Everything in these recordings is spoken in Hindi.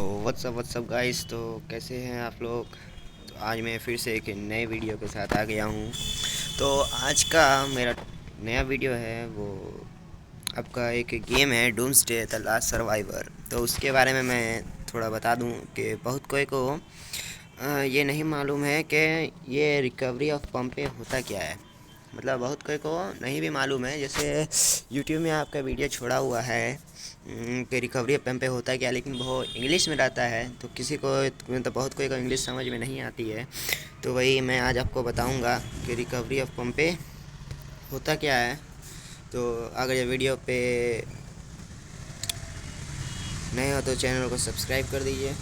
WhatsApp guys. तो कैसे हैं आप लोग। तो आज मैं फिर से एक नए वीडियो के साथ आ गया हूँ। तो आज का मेरा नया वीडियो है वो आपका एक गेम है डूम्सडे द लास्ट सर्वाइवर। तो उसके बारे में मैं थोड़ा बता दूं कि बहुत कोई को ये नहीं मालूम है कि ये रिकवरी ऑफ पम्पे होता क्या है। मतलब बहुत कोई को नहीं भी मालूम है। जैसे यूट्यूब में आपका वीडियो छोड़ा हुआ है कि रिकवरी ऑफ पम्पे होता क्या, लेकिन वो इंग्लिश में रहता है तो किसी को मतलब बहुत कोई को इंग्लिश समझ में नहीं आती है। तो वही मैं आज आपको बताऊंगा कि रिकवरी ऑफ पम्पे होता क्या है। तो अगर ये वीडियो पे नए हो तो चैनल को सब्सक्राइब कर दीजिए।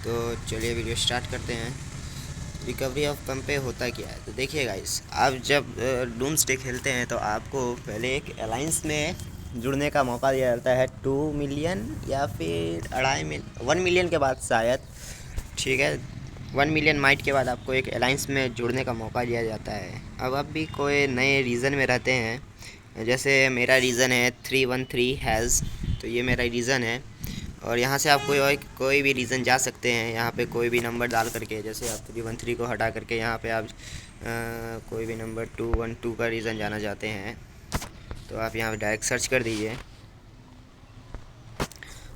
तो चलिए वीडियो स्टार्ट करते हैं। रिकवरी ऑफ पम्पे होता क्या है तो देखिए गाइस, आप जब डूम्सडे खेलते हैं तो आपको पहले एक अलाइंस में जुड़ने का मौका दिया जाता है 2 मिलियन या फिर 1 मिलियन के बाद शायद, ठीक है। 1 मिलियन माइट के बाद आपको एक अलाइंस में जुड़ने का मौका दिया जाता है। अब आप भी कोई नए रीज़न में रहते हैं, जैसे मेरा रीज़न है 313 हैज़, तो ये मेरा रीज़न है। और यहाँ से आप कोई भी रीज़न जा सकते हैं। यहाँ पे कोई भी नंबर डाल करके, जैसे आप 313 को हटा करके यहाँ पे आप कोई भी नंबर 212 का रीज़न जाना चाहते हैं तो आप यहाँ पे डायरेक्ट सर्च कर दीजिए,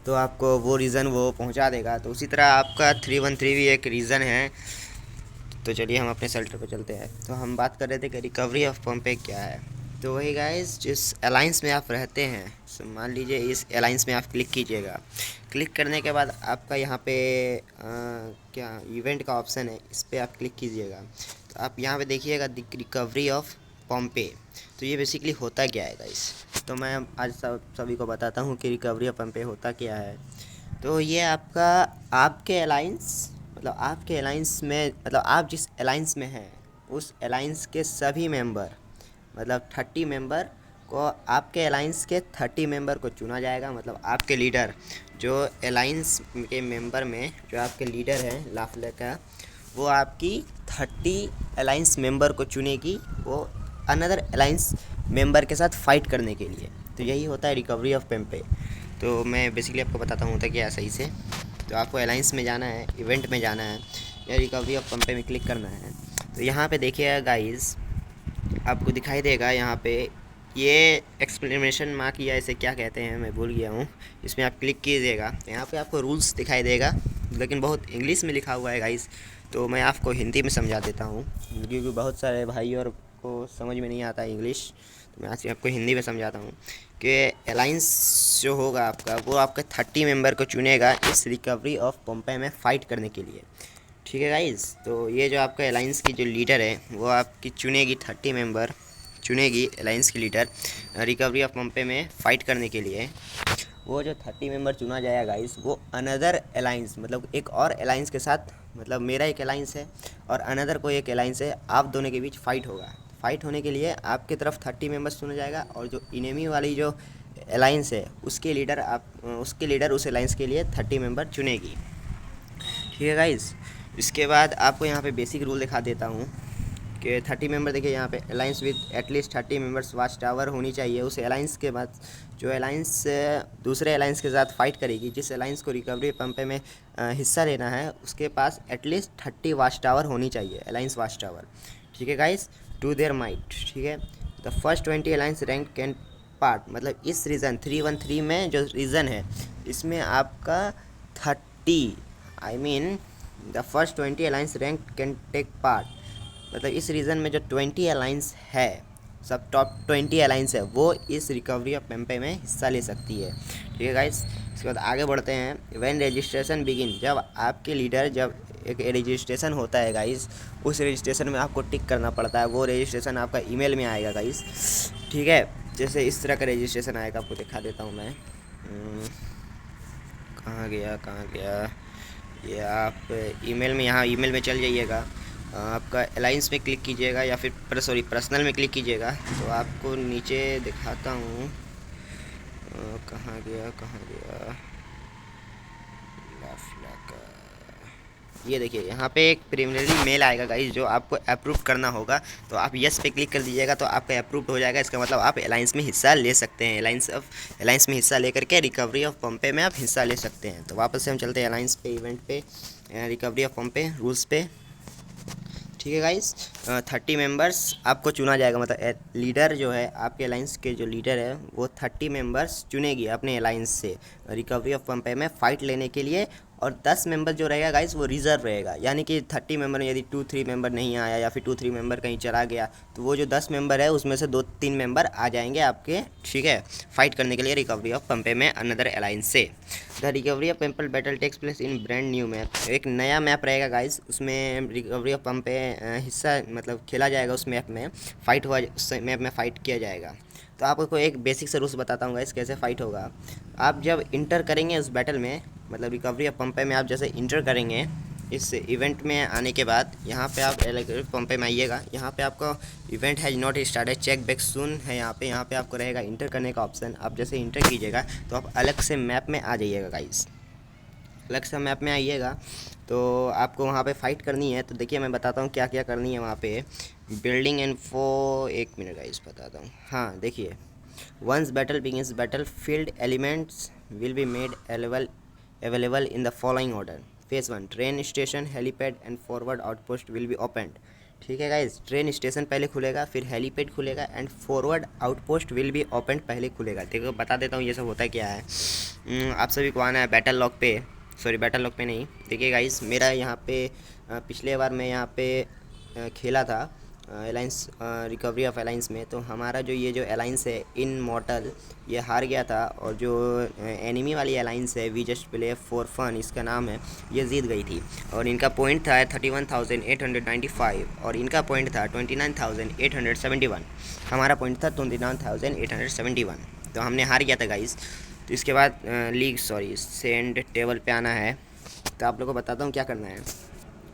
तो आपको वो रीज़न वो पहुँचा देगा। तो उसी तरह आपका 313 भी एक रीज़न है। तो चलिए हम अपने सेल्टर पे चलते हैं। तो हम बात कर रहे थे कि रिकवरी ऑफ पम्पे क्या है। तो वही गाइस, जिस अलाइंस में आप रहते हैं, तो मान लीजिए इस अलाइंस में आप क्लिक कीजिएगा। क्लिक करने के बाद आपका यहाँ पे क्या इवेंट का ऑप्शन है, इस पर आप क्लिक कीजिएगा। तो आप यहाँ पे देखिएगा रिकवरी ऑफ पम्पे। तो ये बेसिकली होता क्या है गाइस, तो मैं आज सभी को बताता हूँ कि रिकवरी ऑफ पम्पे होता क्या है। तो ये आपके अलाइंस, मतलब आपके अलाइंस में, मतलब आप जिस अलाइंस में हैं उस अलाइंस के सभी मेंबर, मतलब 30 मेंबर को, आपके अलाइंस के 30 मेंबर को चुना जाएगा। मतलब आपके लीडर, जो अलाइंस के मेंबर में जो आपके लीडर हैं लाफले का, वो आपकी 30 अलाइंस मेंबर को चुनेगी, वो अनदर अलाइंस मेंबर के साथ फाइट करने के लिए। तो यही होता है रिकवरी ऑफ पम्पे। तो मैं बेसिकली आपको बताता हूँ होता क्या सही से। तो आपको अलाइंस में जाना है, इवेंट में जाना है या रिकवरी ऑफ पम्पे में क्लिक करना है। तो यहाँ पे देखिएगा गाइस, आपको दिखाई देगा यहाँ पे ये एक्सक्लेमेशन मार्क या इसे क्या कहते हैं मैं भूल गया हूँ, इसमें आप क्लिक कीजिएगा। यहाँ पे आपको रूल्स दिखाई देगा, लेकिन बहुत इंग्लिश में लिखा हुआ है गाइस। तो मैं आपको हिंदी में समझा देता हूँ, क्योंकि बहुत सारे भाई और को समझ में नहीं आता इंग्लिश। तो मैं आज आपको हिंदी में समझाता हूँ कि अलाइंस जो होगा आपका, वो आपके 30 मेंबर को चुनेगा इस रिकवरी ऑफ पम्पे में फ़ाइट करने के लिए, ठीक है गाइस। तो ये जो आपका अलाइंस की जो लीडर है वो आपकी चुनेगी, 30 मेंबर चुनेगी अलाइंस की लीडर रिकवरी ऑफ पम्पे में फ़ाइट करने के लिए। वो जो 30 मेंबर चुना जाएगा गाइस, वो अनदर अलाइंस, मतलब एक और अलाइंस के साथ, मतलब मेरा एक अलाइंस है और अनदर कोई एक अलाइंस है, आप दोनों के बीच फ़ाइट होगा। फ़ाइट होने के लिए आपकी तरफ 30 मेंबर्स चुना जाएगा और जो इनेमी वाली जो अलाइंस है उसके लीडर उस अलाइंस के लिए 30 मेंबर चुनेगी, ठीक है गाइस। इसके बाद आपको यहाँ पे बेसिक रूल दिखा देता हूँ कि 30 मेंबर, देखिए यहाँ पे aligns with at least 30 members watch tower होनी चाहिए। उस अलाइंस के बाद जो अलाइंस दूसरे अलाइंस के साथ फाइट करेगी, जिस अलाइंस को रिकवरी पम्पे में हिस्सा लेना है, उसके पास एटलीस्ट 30 वाच टावर होनी चाहिए, अलाइंस वाच टावर, ठीक है गाइस, टू देयर माइट, ठीक है। The first 20 alliance rank can part, मतलब इस रीज़न 313 में जो रीज़न है, इसमें आपका 30, I mean the first 20 alliance rank can take part, मतलब इस रीज़न में जो 20 अलाइंस है, सब टॉप 20 अलाइंस है, वो इस रिकवरी ऑफ पम्पे में हिस्सा ले सकती है, ठीक है गाइस। इसके बाद आगे बढ़ते हैं। व्हेन रजिस्ट्रेशन बिगिन, जब आपके लीडर, जब एक रजिस्ट्रेशन होता है गाइस, उस रजिस्ट्रेशन में आपको टिक करना पड़ता है। वो रजिस्ट्रेशन आपका ईमेल में आएगा गाइस, ठीक है। जैसे इस तरह का रजिस्ट्रेशन आएगा, आपको दिखा देता हूँ मैं। कहाँ गया ये, आप ईमेल में, यहाँ ईमेल में चल जाइएगा, आपका अलाइंस में क्लिक कीजिएगा या फिर पर्सनल में क्लिक कीजिएगा। तो आपको नीचे दिखाता हूँ, कहाँ गया लाफला का, ये देखिए यहाँ पे एक प्रीमियरली मेल आएगा गाइस जो आपको अप्रूव करना होगा। तो आप यस पे क्लिक कर दीजिएगा तो आपका अप्रूव हो जाएगा। इसका मतलब आप अलायंस में हिस्सा ले सकते हैं। अलायंस में हिस्सा लेकर के रिकवरी ऑफ पम्पे में आप हिस्सा ले सकते हैं। तो वापस से हम चलते हैं अलायंस पे, इवेंट पे, रिकवरी ऑफ पम्पे, रूल्स पे। ठीक है गाइस, 30 मेंबर्स आपको चुना जाएगा। मतलब लीडर जो है आपके अलायंस के, जो लीडर है वो 30 मेंबर्स चुनेगी अपने अलायंस से रिकवरी ऑफ पम्पे में फ़ाइट लेने के लिए। और 10 मेंबर जो रहेगा गाइस वो रिजर्व रहेगा। यानी कि 30 मेंबर में यदि 2-3 मेंबर नहीं आया या फिर 2-3 मेंबर कहीं चला गया तो वो जो 10 मेंबर है उसमें से 2-3 मेंबर आ जाएंगे आपके, ठीक है, फाइट करने के लिए रिकवरी ऑफ पम्पे में अनदर अलायंस से। द रिकवरी ऑफ पम्पल battle takes place in brand new map. एक नया मैप रहेगा गाइस, उसमें रिकवरी ऑफ पम्पे हिस्सा मतलब खेला जाएगा। उस मैप में फ़ाइट हुआ, उस मैप में फ़ाइट किया जाएगा। तो आपको एक बेसिक से रूल्स बताता हूँ गाइस कैसे फ़ाइट होगा। आप जब इंटर करेंगे उस बैटल में, मतलब रिकवरी ऑफ पम्पे में आप जैसे इंटर करेंगे इस इवेंट में आने के बाद, यहाँ पे आप पम्पे में आइएगा। यहाँ पे आपका event has not started, check back soon है। यहाँ पे आपको रहेगा इंटर करने का ऑप्शन। आप जैसे इंटर कीजिएगा तो आप अलग से मैप में आ जाइएगा गाइस। अलग से मैप में आइएगा तो आपको वहाँ पे फ़ाइट करनी है। तो देखिए मैं बताता हूँ क्या क्या करनी है वहाँ पे। बिल्डिंग इन्फो, एक मिनट गाइस बताता हूँ। हाँ देखिए, once battle begins, battlefield elements will be made available in the following order. Phase 1, train station, helipad and forward outpost will be opened. ठीक है गाइस, ट्रेन स्टेशन पहले खुलेगा, फिर हेलीपैड खुलेगा and forward outpost will be open पहले खुलेगा। देखो बता देता हूँ ये सब होता क्या है। आप सभी को आना है बैटल लॉग पे, सॉरी बैटल लॉग पे नहीं। देखिए गाइस, मेरा यहाँ पे पिछले बार मैं यहाँ पे खेला था अलायंस, रिकवरी ऑफ अलायंस में। तो हमारा जो ये जो अलायंस है इन मॉर्टल, ये हार गया था। और जो एनिमी वाली अलायंस है we just play for fun, इसका नाम है, ये जीत गई थी। और इनका पॉइंट था 31,895 और इनका पॉइंट था 29,871। हमारा पॉइंट था 29,871। तो हमने हार गया था गाइस। तो इसके बाद सेंड टेबल पे आना है। तो आप लोगों को बताता हूँ क्या करना है।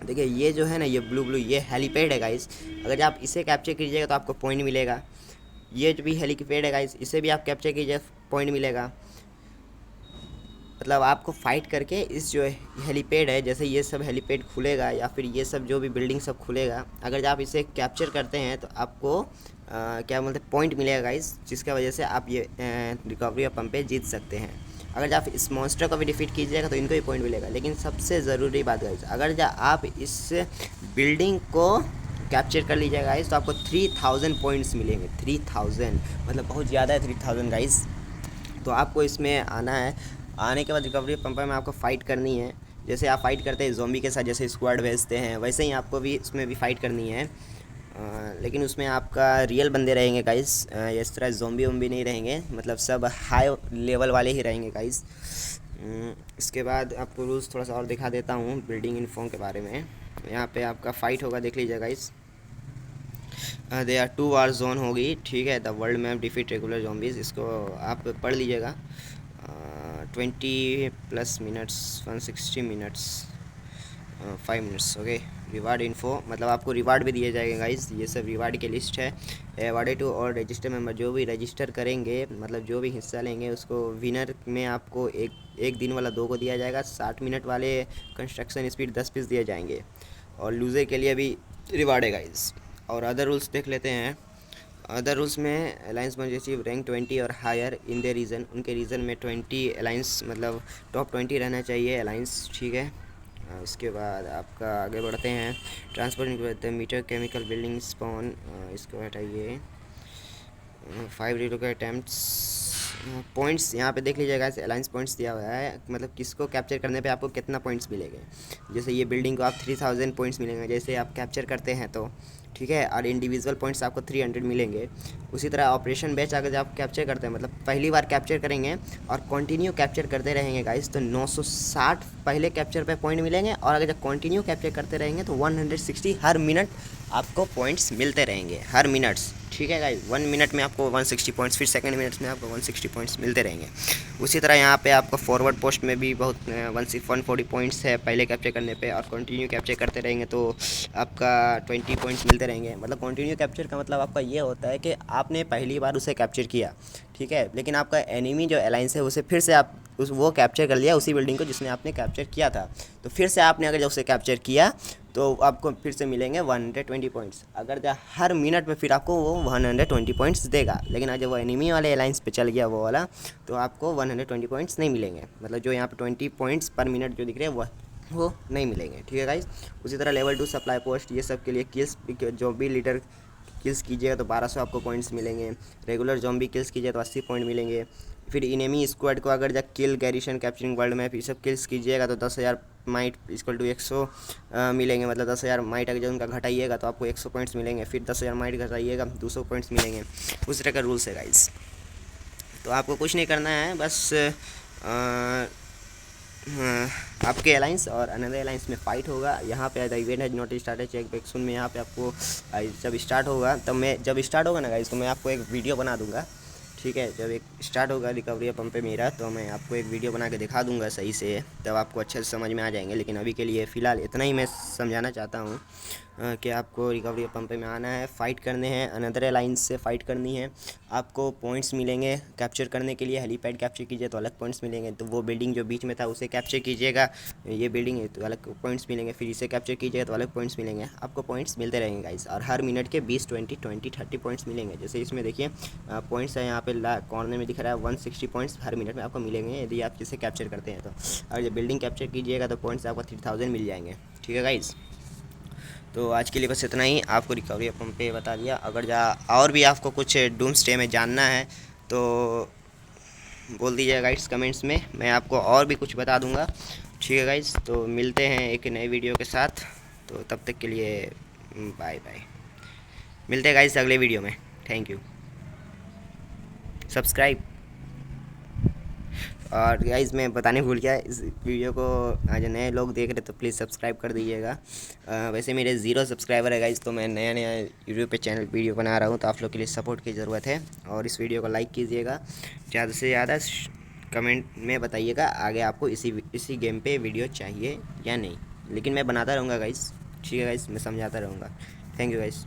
देखिए ये जो है ना, ये ब्लू ये हेलीपैड है गाइस। अगर आप इसे कैप्चर कीजिएगा तो आपको पॉइंट मिलेगा। ये जो भी हेलीपैड है गाइस, इसे भी आप कैप्चर कीजिए, पॉइंट मिलेगा। मतलब आपको फाइट करके इस जो हेलीपैड है, जैसे ये सब हेलीपैड खुलेगा या फिर ये सब जो भी बिल्डिंग सब खुलेगा, अगर आप इसे कैप्चर करते हैं तो आपको क्या बोलते हैं, पॉइंट मिलेगा गाइस, जिसका वजह से आप ये रिकवरी ऑफ पम्पे जीत सकते हैं। अगर आप इस मॉन्स्टर को भी डिफीट कीजिएगा तो इनको भी पॉइंट मिलेगा। लेकिन सबसे ज़रूरी बात गाइस, अगर आप इस बिल्डिंग को कैप्चर कर लीजिएगा गाइस तो आपको 3000 पॉइंट्स मिलेंगे। 3000 मतलब बहुत ज़्यादा है 3000 गाइस। तो आपको इसमें आना है। आने के बाद रिकवरी पंपर में आपको फ़ाइट करनी है। जैसे आप फाइट करते हैं ज़ॉम्बी के साथ, जैसे स्क्वाड भेजते हैं, वैसे ही आपको भी इसमें भी फ़ाइट करनी है। लेकिन उसमें आपका रियल बंदे रहेंगे गाइस, इस तरह ज़ॉम्बी वम्बी नहीं रहेंगे, मतलब सब हाई लेवल वाले ही रहेंगे गाइस। इसके बाद आपको रूल्स थोड़ा सा और दिखा देता हूँ बिल्डिंग इन्फॉर्म के बारे में। यहाँ पे आपका फ़ाइट होगा, देख लीजिए guys. They are 2 war zone होगी, ठीक है। The world map defeat regular zombies, इसको आप पढ़ लीजिएगा। 20+ minutes, 160 minutes, 5 minutes, okay. Reward info, मतलब आपको रिवार्ड भी दिए जाएंगे गाइस। ये सब रिवार्ड की लिस्ट है। अवार्डेड टू और रजिस्टर मेंबर, जो भी रजिस्टर करेंगे, मतलब जो भी हिस्सा लेंगे, उसको विनर में आपको एक दिन वाला 2 को दिया जाएगा। 60 मिनट वाले कंस्ट्रक्शन स्पीड 10 पीस दिए जाएंगे। और लूज़र के लिए भी रिवार्ड है गाइस। और अदर रूल्स देख लेते हैं। अदर रूल्स में अलायंस मस्ट अचीव रैंक 20 और हायर इन द रीजन, उनके रीजन में 20 अलायंस, मतलब टॉप 20 रहना चाहिए अलायंस, ठीक है। इसके बाद आपका आगे बढ़ते हैं। Transport meter chemical building spawn, इसको हटाइए। 5 रिलोकेट अटैम्प्ट्स, पॉइंट्स यहाँ पे देख लीजिएगा, अलायंस पॉइंट्स दिया हुआ है, मतलब किसको कैप्चर करने पे आपको कितना पॉइंट्स मिलेंगे। जैसे ये बिल्डिंग को आप 3000 पॉइंट्स मिलेंगे जैसे आप कैप्चर करते हैं तो, ठीक है। और इंडिविजुअल पॉइंट्स आपको 300 मिलेंगे। उसी तरह ऑपरेशन बैच अगर आप कैप्चर करते हैं, मतलब पहली बार कैप्चर करेंगे और कंटिन्यू कैप्चर करते रहेंगे गाइस, तो 960 पहले कैप्चर पे पॉइंट मिलेंगे। और अगर जब कंटिन्यू कैप्चर करते रहेंगे तो 160 हर मिनट आपको पॉइंट्स मिलते रहेंगे, हर मिनट्स, ठीक है गाइस। 1 मिनट में आपको 160 पॉइंट्स, फिर सेकंड मिनट्स में आपको 160 पॉइंट्स मिलते रहेंगे। उसी तरह यहाँ पे आपको फॉरवर्ड पोस्ट में भी बहुत 140 पॉइंट्स है पहले कैप्चर करने पे, और कंटिन्यू कैप्चर करते रहेंगे तो आपका 20 पॉइंट्स मिलते रहेंगे। मतलब कंटिन्यू कैप्चर का मतलब आपका ये होता है कि आपने पहली बार उसे कैप्चर किया, ठीक है, लेकिन आपका एनिमी जो अलायंस है उसे फिर से आप उस वो कैप्चर कर लिया उसी बिल्डिंग को जिसने आपने कैप्चर किया था। तो फिर से आपने अगर जब उसे कैप्चर किया तो आपको फिर से मिलेंगे 120 पॉइंट्स। अगर हर मिनट में फिर आपको वो 120 पॉइंट्स देगा। लेकिन अगर वो एनिमी वाले अलाइंस पे चल गया वो वाला, तो आपको 120 पॉइंट्स नहीं मिलेंगे। मतलब जो यहाँ पे 20 पॉइंट्स पर मिनट जो दिख रहे हैं वो नहीं मिलेंगे, ठीक है गाइस। उसी तरह लेवल 2 सप्लाई पोस्ट ये सब के लिए किल्स जो भी लीडर किल्स कीजिएगा तो 1200 आपको पॉइंट्स मिलेंगे। रेगुलर जॉम्बी किल्स कीजिए तो 80 पॉइंट मिलेंगे। फिर इनेमी स्क्वाड को अगर जब किल गैरिशन कैप्चरिंग वर्ल्ड मैप ये सब किल्स कीजिएगा तो 10,000 माइट इक्वल टू 100 मिलेंगे। मतलब 10,000 माइट अगर जब उनका घटाइएगा तो आपको 100 पॉइंट्स मिलेंगे। फिर 10,000 माइट घटाइएगा 200 पॉइंट्स मिलेंगे। उस तरह का रूल्स है गाइस। तो आपको कुछ नहीं करना है, बस आपके अलाइंस और अनदर अलाइंस में फाइट होगा। यहाँ पे the event has not started check back soon में यहाँ पे आपको जब स्टार्ट होगा तब जब स्टार्ट होगा ना गाइस तो मैं आपको एक वीडियो बना दूंगा, ठीक है। जब एक स्टार्ट होगा रिकवरी पंप पे मेरा तो मैं आपको एक वीडियो बना के दिखा दूंगा सही से, तब आपको अच्छे से समझ में आ जाएंगे। लेकिन अभी के लिए फ़िलहाल इतना ही मैं समझाना चाहता हूँ कि आपको रिकवरी पंप में आना है, फ़ाइट करने हैं, अनदर लाइन से फ़ाइट करनी है। आपको पॉइंट्स मिलेंगे कैप्चर करने के लिए। हेलीपैड कैप्चर कीजिए तो अलग पॉइंट्स मिलेंगे। तो वो बिल्डिंग जो बीच में था उसे कैप्चर कीजिएगा, ये बिल्डिंग है तो अलग पॉइंट्स मिलेंगे। फिर इसे कैप्चर कीजिएगा तो अलग पॉइंट्स मिलेंगे। आपको पॉइंट्स मिलते रहेंगे गाइस, और हर मिनट के 20 20 20 30 पॉइंट्स मिलेंगे। जैसे इसमें देखिए पॉइंट्स है, यहाँ पे कॉर्नर में दिख रहा है 160 पॉइंट्स हर मिनट में आपको मिलेंगे यदि आप इसे कैप्चर करते हैं तो। और जब बिल्डिंग कैप्चर कीजिएगा तो पॉइंट्स आपको 3000 मिल जाएंगे, ठीक है गाइस। तो आज के लिए बस इतना ही, आपको रिकवरी पंप पे बता दिया। अगर और भी आपको कुछ डूम्सडे में जानना है तो बोल दीजिए गाइस कमेंट्स में, मैं आपको और भी कुछ बता दूंगा, ठीक है गाइस। तो मिलते हैं एक नए वीडियो के साथ, तो तब तक के लिए बाय बाय। मिलते हैं गाइस अगले वीडियो में। Thank you. सब्सक्राइब। और गाइस मैं बताने भूल गया, इस वीडियो को आज नए लोग देख रहे तो प्लीज़ सब्सक्राइब कर दीजिएगा। वैसे मेरे 0 सब्सक्राइबर है गाइस, तो मैं नया नया यूट्यूब पे चैनल वीडियो बना रहा हूँ, तो आप लोग के लिए सपोर्ट की ज़रूरत है। और इस वीडियो को लाइक कीजिएगा, ज़्यादा से ज़्यादा कमेंट में बताइएगा आगे आपको इसी गेम पे वीडियो चाहिए या नहीं। लेकिन मैं बनाता रहूँगा गाइस, ठीक है गाइस, मैं समझाता रहूँगा। Thank you guys.